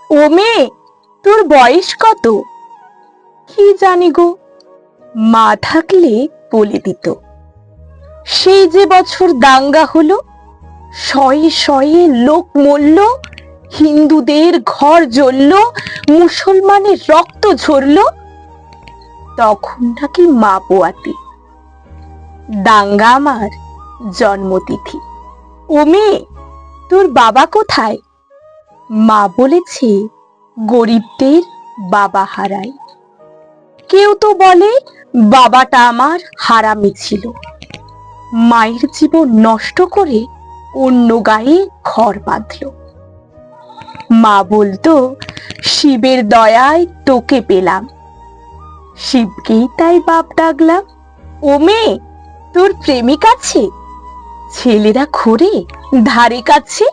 ও মেয়ে, তোর বয়স কত? কি জানি গো, মা থাকলে বলে দিত। সেই যে বছর দাঙ্গা হলো, শয়ে শয়ে লোক মরল, হিন্দুদের ঘর জ্বলল, মুসলমানের রক্ত ঝরল, তখন নাকি মা পোয়াতি। দাঙ্গা আমার জন্মতিথি। ও মেয়ে, তোর বাবা কোথায়? মা বলেছে গরিবদের বাবা হারায়। কেউ তো বলে বাবাটা আমার হারামি ছিল, মায়ের জীবন নষ্ট করে অন্য গায়ে ঘর বাঁধল। মা বলতো শিবের দয়ায় তোকে পেলাম, শিবকেই তাই বাপ ডাকলাম। ও মেয়ে, তোর প্রেমিক আছে? ছেলেরা ঘুরে ধারে কাছে।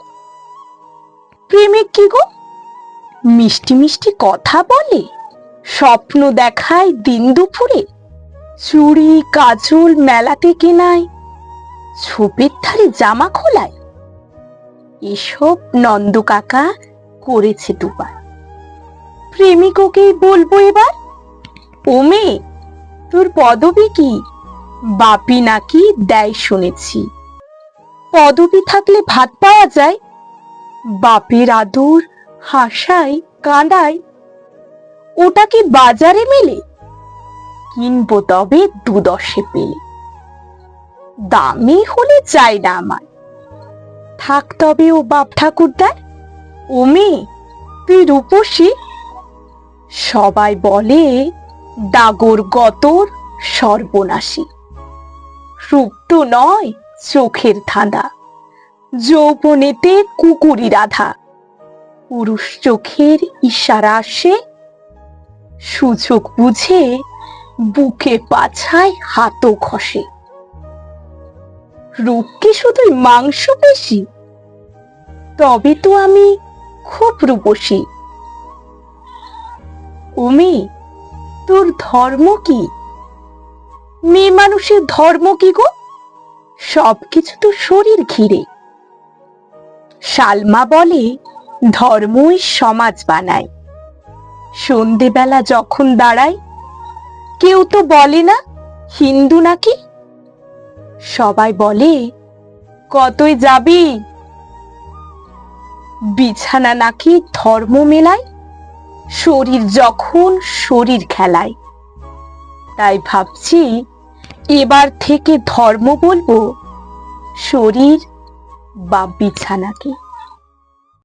প্রেমিক কি গো? মিষ্টি মিষ্টি কথা বলে, স্বপ্ন দেখায় দিন দুপুরে, চুড়ি কাজল মেলাতে কেনায়, ছোপের ধারে জামা খোলায়। এসব নন্দ কাকা করেছে দুবার। প্রেমিক ওকেই বলবো এবার। ও মেয়ে, তোর পদবী কি? বাপি নাকি দেয় শুনেছি। পদবী থাকলে ভাত পাওয়া যায়, বাপের আদর হাসায় কাঁদায়, ওটা কি বাজারে মেলে? কিনবো তবে 2-10 পেলে। দামি হলে চাই না আমার, থাক তবে ও বাপ ঠাকুরদার। ও মেয়ে, তুই রূপসী? সবাই বলে ডাগর গতর সর্বনাশী। রূপ তো নয় চোখের ধাঁধা, যৌবনেতে কুকুরি রাধা। পুরুষ চোখের ইশারা আসে, সুযোগ বুঝে বুকে পাছায় হাতও ঘষে। রূপ কি শুধুই মাংস পেশি? তবে তো আমি খুব রূপসী। ও মেয়ে, তোর ধর্ম কি? মেয়ে মানুষের ধর্ম কি গো? সবকিছু তো শরীর ঘিরে। সালমা বলে ধর্মই সমাজ বানায়। সন্ধেবেলা যখন দাঁড়ায়, কেউ তো বলে না হিন্দু নাকি। সবাই বলে কতই যাবি। বিছানা নাকি ধর্ম মেলায়, শরীর যখন শরীর খেলায়। তাই ভাবছি এবার থেকে ধর্ম বলবো শরীর বা বিছানাকে।